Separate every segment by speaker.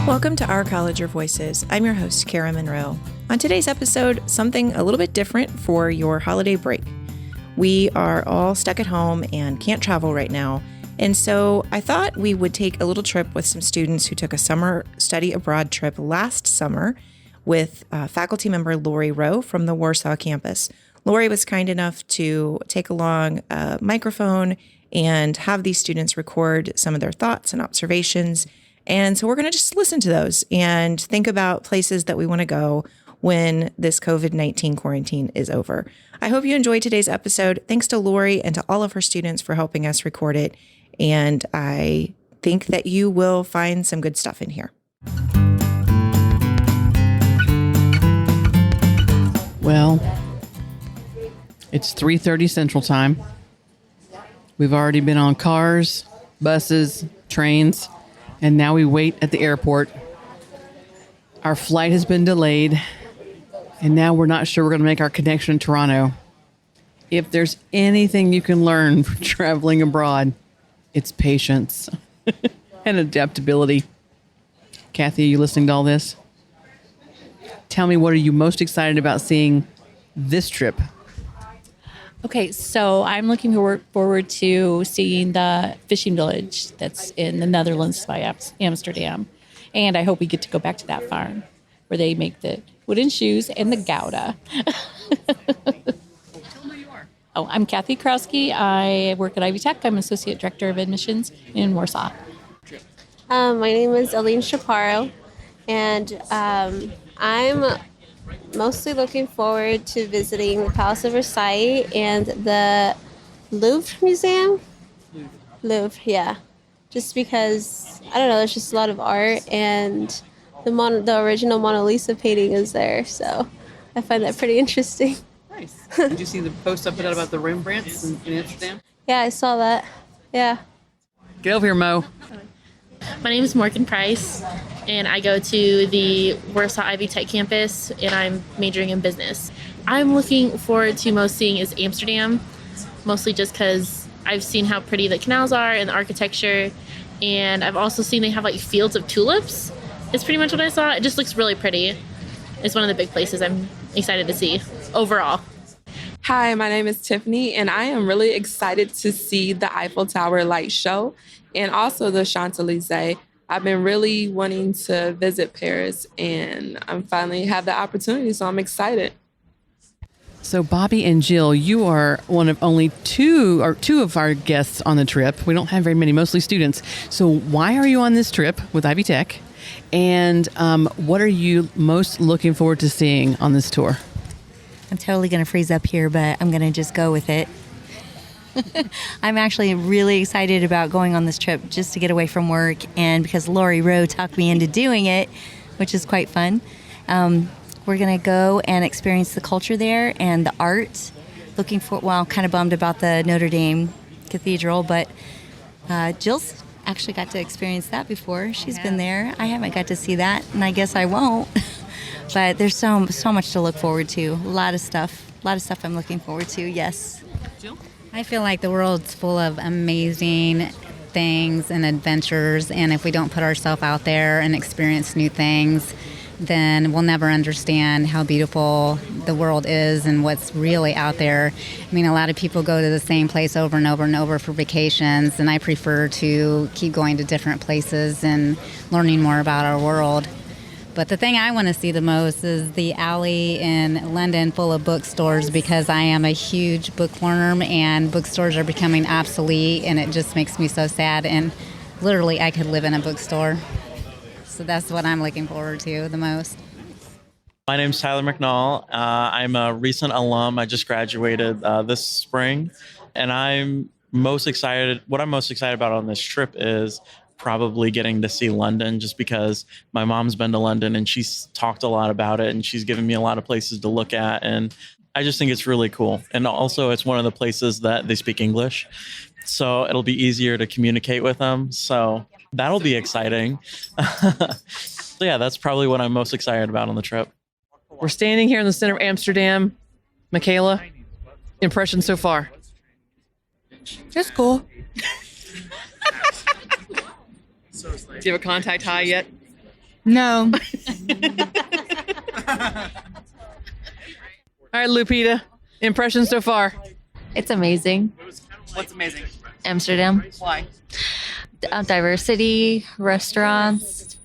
Speaker 1: Welcome to Our College, Your Voices. I'm your host, Kara Monroe. On today's episode, something a little bit different for your holiday break. We are all stuck at home and can't travel right now, and so I thought we would take a little trip with some students who took a summer study abroad trip last summer with faculty member Lori Roe from the Warsaw campus. Lori was kind enough to take along a microphone and have these students record some of their thoughts and observations. And so we're going to just listen to those and think about places that we want to go when this COVID-19 quarantine is over. I hope you enjoyed today's episode. Thanks to Lori and to all of her students for helping us record it. And I think that you will find some good stuff in here.
Speaker 2: Well, it's 3:30 Central Time. We've already been on cars, buses, trains, and now we wait at the airport. Our flight has been delayed, and now we're not sure we're going to make our connection to Toronto. If there's anything you can learn from traveling abroad, it's patience and adaptability. Kathy, are you listening to all this? Tell me, what are you most excited about seeing this trip?
Speaker 3: Okay, so I'm looking forward to seeing the fishing village that's in the Netherlands by Amsterdam. And I hope we get to go back to that farm where they make the wooden shoes and the Gouda.
Speaker 2: Tell me who you are.
Speaker 3: Oh, I'm Kathy Krowski. I work at Ivy Tech. I'm Associate Director of Admissions in Warsaw.
Speaker 4: My name is Aline Chaparro, and I'm mostly looking forward to visiting the Palace of Versailles and the Louvre Museum. Louvre, yeah. Just because, I don't know, there's just a lot of art, and the original Mona Lisa painting is there, so I find that pretty interesting.
Speaker 2: Nice. Did you see the post I put out about the Rembrandts in Amsterdam?
Speaker 4: Yeah, I saw that. Yeah.
Speaker 2: Get over here, Mo.
Speaker 5: My name is Morgan Price, and I go to the Warsaw Ivy Tech campus, and I'm majoring in business. I'm looking forward to most seeing is Amsterdam, mostly just because I've seen how pretty the canals are and the architecture, and I've also seen they have like fields of tulips. It's pretty much what I saw. It just looks really pretty. It's one of the big places I'm excited to see overall.
Speaker 6: Hi, my name is Tiffany, and I am really excited to see the Eiffel Tower light show and also the Champs-Élysées. I've been really wanting to visit Paris, and I'm finally have the opportunity, so I'm excited.
Speaker 2: So Bobby and Jill, you are one of only two of our guests on the trip. We don't have very many, mostly students. So why are you on this trip with Ivy Tech? And what are you most looking forward to seeing on this tour?
Speaker 7: I'm totally going to freeze up here, but I'm going to just go with it. I'm actually really excited about going on this trip just to get away from work, and because Lori Roe talked me into doing it, which is quite fun. We're going to go and experience the culture there and the art. Kind of bummed about the Notre Dame Cathedral, but Jill's actually got to experience that before. She's been there. I haven't got to see that, and I guess I won't. But there's so much to look forward to. A lot of stuff I'm looking forward to, yes.
Speaker 2: Jill?
Speaker 8: I feel like the world's full of amazing things and adventures, and if we don't put ourselves out there and experience new things, then we'll never understand how beautiful the world is and what's really out there. I mean, a lot of people go to the same place over and over and over for vacations, and I prefer to keep going to different places and learning more about our world. But the thing I want to see the most is the alley in London full of bookstores, because I am a huge bookworm and bookstores are becoming obsolete, and it just makes me so sad. And literally, I could live in a bookstore. So that's what I'm looking forward to the most.
Speaker 9: My name's Tyler McNall. I'm a recent alum. I just graduated this spring, and I'm most excited. What I'm most excited about on this trip is probably getting to see London, just because my mom's been to London and she's talked a lot about it, and she's given me a lot of places to look at, and I just think it's really cool. And also it's one of the places that they speak English, so it'll be easier to communicate with them, so that'll be exciting. So yeah, that's probably what I'm most excited about on the trip.
Speaker 2: We're standing here in the center of Amsterdam. Michaela, impression so far?
Speaker 6: It's cool.
Speaker 2: Do you have a contact high yet?
Speaker 10: No.
Speaker 2: All right, Lupita, impressions so far.
Speaker 11: It's amazing.
Speaker 2: What's amazing?
Speaker 11: Amsterdam.
Speaker 2: Why?
Speaker 11: Diversity, restaurants,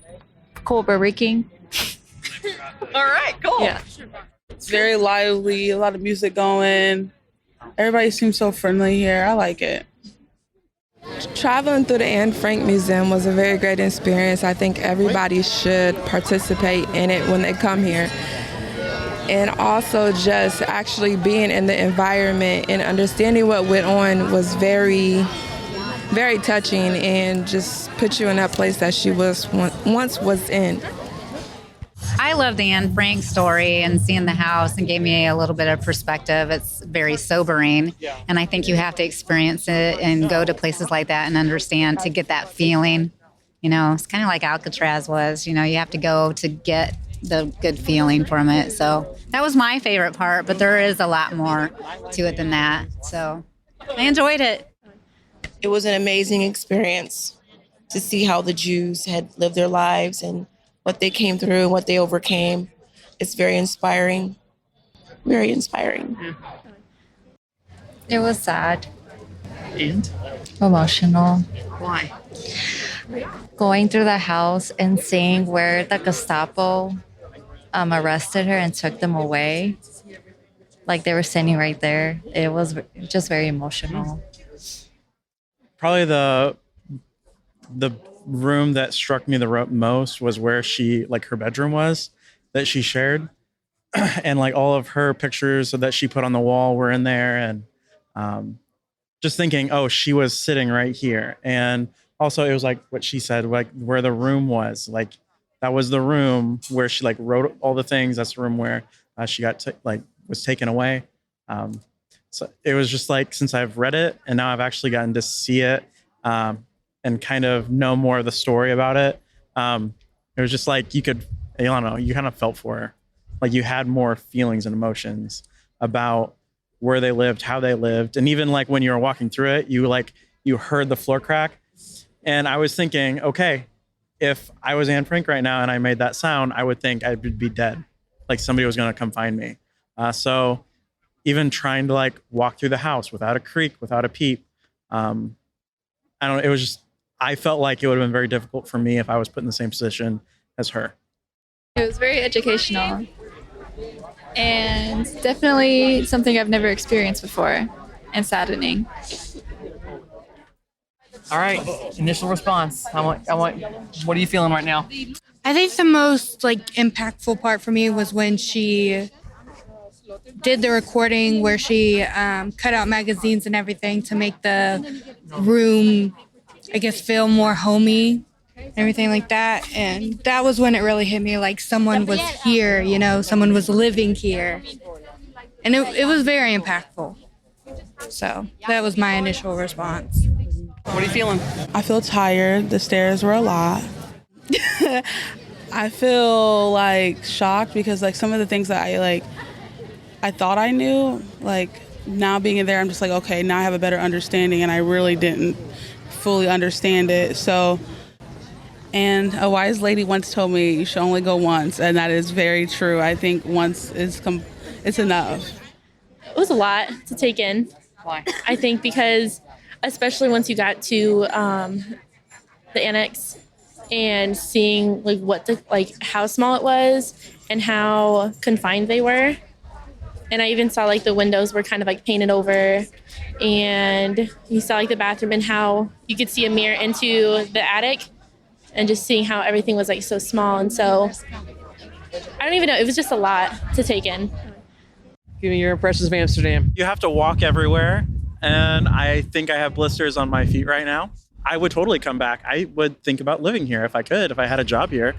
Speaker 11: cool Burger King.
Speaker 2: All right, cool.
Speaker 11: Yeah.
Speaker 10: It's very lively, a lot of music going. Everybody seems so friendly here. I like it.
Speaker 6: Traveling through the Anne Frank Museum was a very great experience. I think everybody should participate in it when they come here. And also just actually being in the environment and understanding what went on was very, very touching and just put you in that place that she was once was in.
Speaker 8: I love the Anne Frank story and seeing the house and gave me a little bit of perspective. It's very sobering. And I think you have to experience it and go to places like that and understand to get that feeling. You know, it's kind of like Alcatraz was. You know, you have to go to get the good feeling from it. So that was my favorite part, but there is a lot more to it than that. So I enjoyed it.
Speaker 12: It was an amazing experience to see how the Jews had lived their lives and what they came through and what they overcame. It's very inspiring. Very inspiring.
Speaker 11: It was sad.
Speaker 9: And?
Speaker 11: Emotional.
Speaker 2: Why?
Speaker 11: Going through the house and seeing where the Gestapo arrested her and took them away. Like they were standing right there. It was just very emotional.
Speaker 9: Probably the room that struck me the most was where she, like her bedroom was that she shared. And like all of her pictures that she put on the wall were in there. And just thinking, oh, she was sitting right here. And also it was like what she said, like where the room was, like that was the room where she like wrote all the things. That's the room where she got was taken away. So it was just like, since I've read it and now I've actually gotten to see it and kind of know more of the story about it. It was just like, you could, I don't know, you kind of felt for her. Like you had more feelings and emotions about where they lived, how they lived. And even like when you were walking through it, you heard the floor crack. And I was thinking, okay, if I was Anne Frank right now and I made that sound, I would think I would be dead. Like somebody was going to come find me. So even trying to like walk through the house without a creak, without a peep. It was just, I felt like it would have been very difficult for me if I was put in the same position as her.
Speaker 13: It was very educational and definitely something I've never experienced before and saddening.
Speaker 2: All right, initial response. I want. What are you feeling right now?
Speaker 10: I think the most impactful part for me was when she did the recording where she cut out magazines and everything to make the room, I guess, feel more homey, everything like that. And that was when it really hit me, like someone was here, you know, someone was living here. And it was very impactful. So that was my initial response.
Speaker 2: What are you feeling?
Speaker 10: I feel tired. The stairs were a lot. I feel shocked because some of the things that I thought I knew, now being in there, I'm just okay, now I have a better understanding, and I really didn't fully understand it. So, and a wise lady once told me you should only go once, and that is very true. I think once it's enough.
Speaker 5: It was a lot to take in.
Speaker 2: Why?
Speaker 5: I think because, especially once you got to the annex and seeing how small it was and how confined they were. And I even saw the windows were kind of painted over, and you saw the bathroom and how you could see a mirror into the attic, and just seeing how everything was so small. And so I don't even know, it was just a lot to take in.
Speaker 2: Give me your impressions of Amsterdam.
Speaker 9: You have to walk everywhere, and I think I have blisters on my feet right now. I would totally come back. I would think about living here if I could, if I had a job here,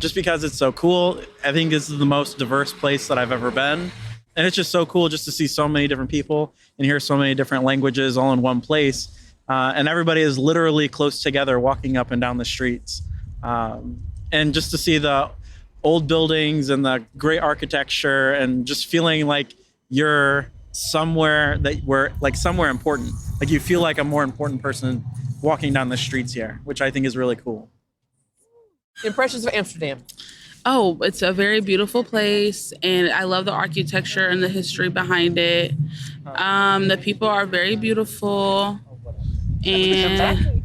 Speaker 9: just because it's so cool. I think this is the most diverse place that I've ever been. And it's just so cool just to see so many different people and hear so many different languages all in one place. And everybody is literally close together walking up and down the streets. And just to see the old buildings and the great architecture and just feeling like you're somewhere somewhere important. Like you feel like a more important person walking down the streets here, which I think is really cool.
Speaker 14: Impressions of Amsterdam.
Speaker 15: Oh, it's a very beautiful place, and I love the architecture and the history behind it. The people are very beautiful, and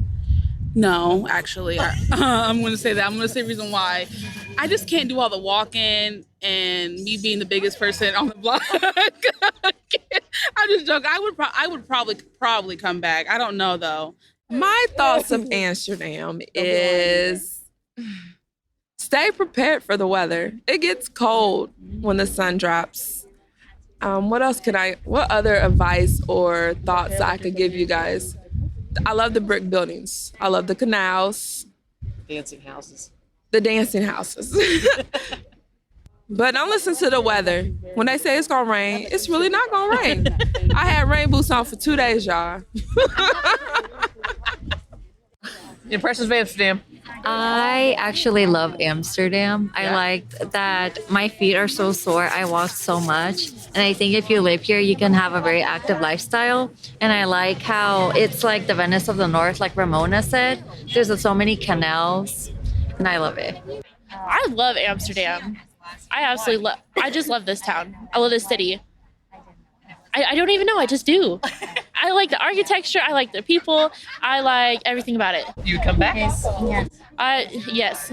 Speaker 15: no, actually, I'm going to say that. I'm going to say reason why. I just can't do all the walking, and me being the biggest person on the block. I'm just joking. I would probably come back. I don't know though.
Speaker 6: My thoughts of Amsterdam is stay prepared for the weather. It gets cold when the sun drops. What other advice or thoughts I could give you guys? I love the brick buildings. I love the canals.
Speaker 14: Dancing houses.
Speaker 6: The dancing houses. But don't listen to the weather. When they say it's gonna rain, it's really not gonna rain. I had rain boots on for 2 days, y'all.
Speaker 14: Impressions of Amsterdam.
Speaker 11: I actually love Amsterdam. I liked that my feet are so sore. I walked so much. And I think if you live here, you can have a very active lifestyle. And I like how it's like the Venice of the North, like Ramona said. There's so many canals, and I love it.
Speaker 5: I love Amsterdam. I just love this town. I love this city. I don't even know. I just do. I like the architecture. I like the people. I like everything about it.
Speaker 14: You would come back?
Speaker 5: Yes. Yes.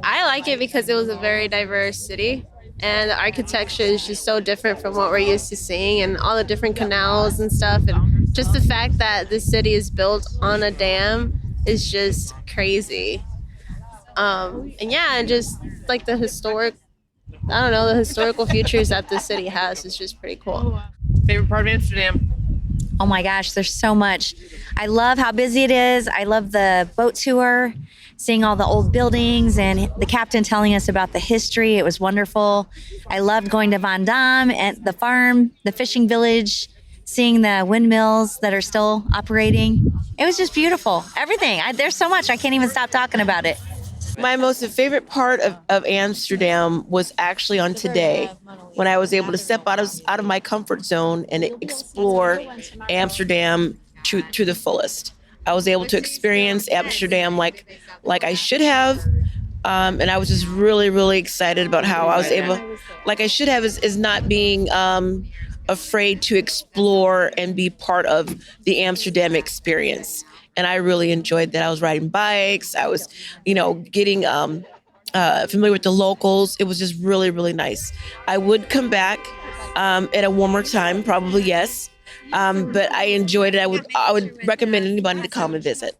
Speaker 4: I like it because it was a very diverse city, and the architecture is just so different from what we're used to seeing, and all the different canals and stuff, and just the fact that this city is built on a dam is just crazy. And just like the historical features that the city has is just pretty cool.
Speaker 14: Favorite part of Amsterdam?
Speaker 7: Oh my gosh, there's so much. I love how busy it is. I love the boat tour, seeing all the old buildings and the captain telling us about the history. It was wonderful. I loved going to Van Dam and the farm, the fishing village, seeing the windmills that are still operating. It was just beautiful. Everything. There's so much. I can't even stop talking about it.
Speaker 12: My most favorite part of Amsterdam was actually on today, when I was able to step out of my comfort zone and explore Amsterdam to the fullest. I was able to experience Amsterdam like I should have, and I was just really, really excited about how I was able, like I should have, is not being afraid to explore and be part of the Amsterdam experience. And I really enjoyed that. I was riding bikes. I was, getting familiar with the locals. It was just really, really nice. I would come back at a warmer time, probably, yes. But I enjoyed it. I would recommend anybody to come and visit.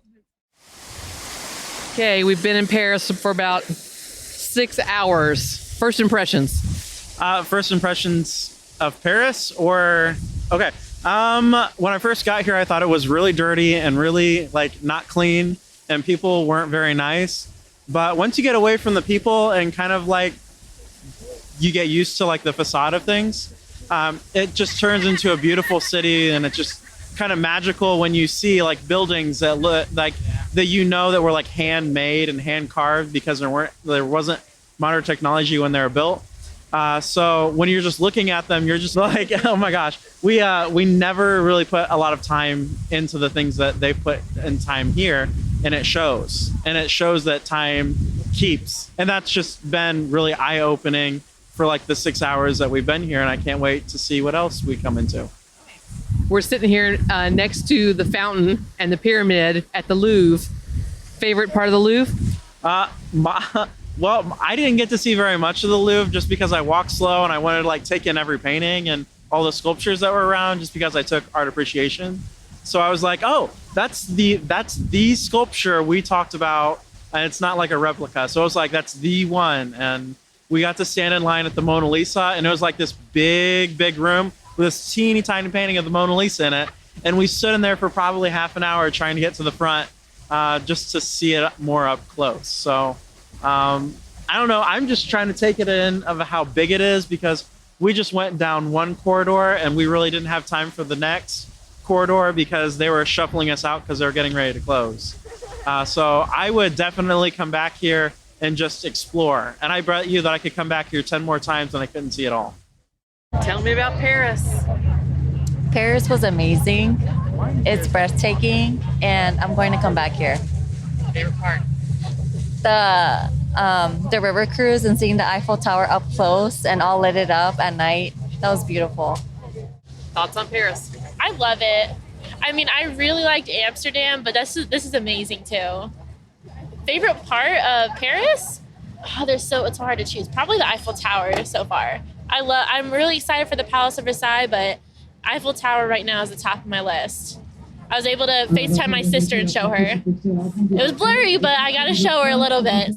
Speaker 14: Okay, we've been in Paris for about 6 hours. First impressions.
Speaker 9: First impressions of Paris, or okay. When I first got here, I thought it was really dirty and really not clean, and people weren't very nice. But once you get away from the people and kind of you get used to the facade of things, it just turns into a beautiful city, and it's just kind of magical when you see buildings that look that were handmade and hand carved, because there wasn't modern technology when they were built. So when you're just looking at them, you're just like, oh my gosh, we never really put a lot of time into the things that they put in time here, and it shows. And it shows that time keeps. And that's just been really eye-opening for the 6 hours that we've been here, and I can't wait to see what else we come into.
Speaker 14: We're sitting here next to the fountain and the pyramid at the Louvre. Favorite part of the Louvre?
Speaker 9: Well, I didn't get to see very much of the Louvre just because I walked slow and I wanted to take in every painting and all the sculptures that were around, just because I took art appreciation. So I was like, oh, that's the sculpture we talked about, and it's not like a replica. So I was like, that's the one. And we got to stand in line at the Mona Lisa, and it was this big room with this teeny tiny painting of the Mona Lisa in it. And we stood in there for probably half an hour trying to get to the front just to see it more up close. So I don't know. I'm just trying to take it in of how big it is, because we just went down one corridor and we really didn't have time for the next corridor because they were shuffling us out because they were getting ready to close. So I would definitely come back here and just explore. And I bet you that I could come back here 10 more times and I couldn't see it all.
Speaker 14: Tell me about Paris.
Speaker 11: Paris was amazing. It's breathtaking, and I'm going to come back here.
Speaker 14: Favorite part?
Speaker 11: the river cruise and seeing the Eiffel Tower up close and all lit it up at night. That was beautiful.
Speaker 14: Thoughts on Paris?
Speaker 5: I love it. I mean, I really liked Amsterdam, but this is amazing too. Favorite part of Paris? Oh, it's so hard to choose. Probably the Eiffel Tower so far. I'm really excited for the Palace of Versailles, but Eiffel Tower right now is the top of my list. I was able to FaceTime my sister and show her. It was blurry, but I got to show her a little bit.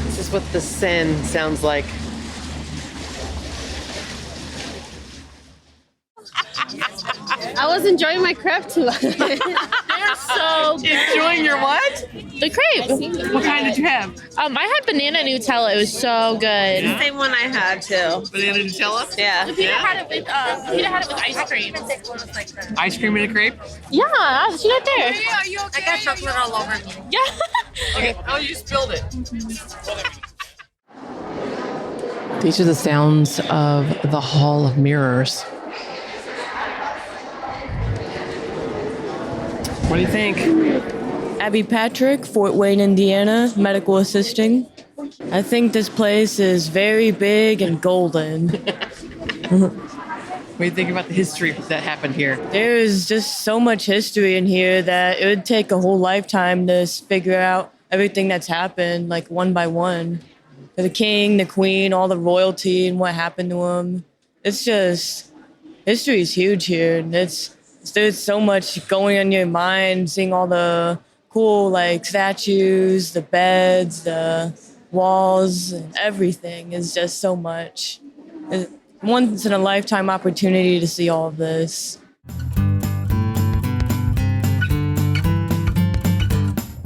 Speaker 14: This is what the Seine sounds like.
Speaker 16: I was enjoying my crepe too.
Speaker 5: They're so good.
Speaker 14: Enjoying your what?
Speaker 5: The crepe.
Speaker 14: What kind did you have?
Speaker 5: I had banana Nutella. It was so good.
Speaker 16: The same one I had too.
Speaker 14: Banana Nutella?
Speaker 16: Yeah.
Speaker 5: Peter had it with ice cream.
Speaker 14: Ice cream in a crepe?
Speaker 5: Yeah, she's right there.
Speaker 16: Are you okay? I got chocolate all over me.
Speaker 5: Yeah.
Speaker 14: Okay. Oh, you spilled it. These are the sounds of the Hall of Mirrors. What do you think?
Speaker 17: Abby Patrick, Fort Wayne, Indiana, medical assisting. I think this place is very big and golden.
Speaker 14: What do you think about the history that happened here?
Speaker 17: There is just so much history in here that it would take a whole lifetime to figure out everything that's happened, like one by one. The king, the queen, all the royalty and what happened to them. It's just, history is huge here. And there's so much going on in your mind, seeing all the cool like statues, the beds, the walls, and everything is just so much. It's once in a lifetime opportunity to see all of this.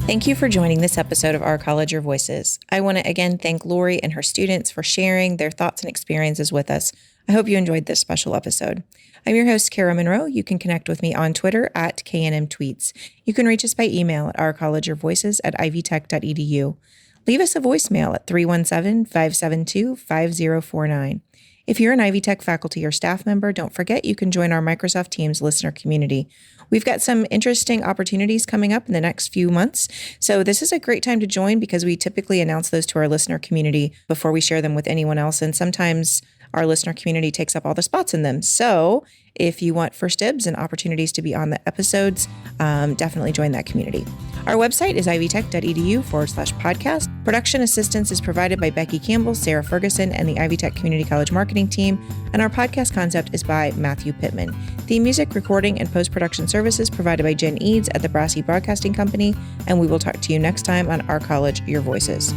Speaker 1: Thank you for joining this episode of Our College Your Voices. I want to again thank Lori and her students for sharing their thoughts and experiences with us. I hope you enjoyed this special episode. I'm your host, Kara Monroe. You can connect with me on Twitter at KNMTweets. You can reach us by email at ourcollegeyourvoices@ivtech.edu. Leave us a voicemail at 317-572-5049. If you're an Ivy Tech faculty or staff member, don't forget you can join our Microsoft Teams listener community. We've got some interesting opportunities coming up in the next few months, so this is a great time to join because we typically announce those to our listener community before we share them with anyone else, and sometimes our listener community takes up all the spots in them. So if you want first dibs and opportunities to be on the episodes, definitely join that community. Our website is ivtech.edu/podcast. Production assistance is provided by Becky Campbell, Sarah Ferguson, and the Ivy Tech Community College Marketing Team. And our podcast concept is by Matthew Pittman. Theme music, recording, and post-production services provided by Jen Eads at the Brassy Broadcasting Company. And we will talk to you next time on Our College, Your Voices.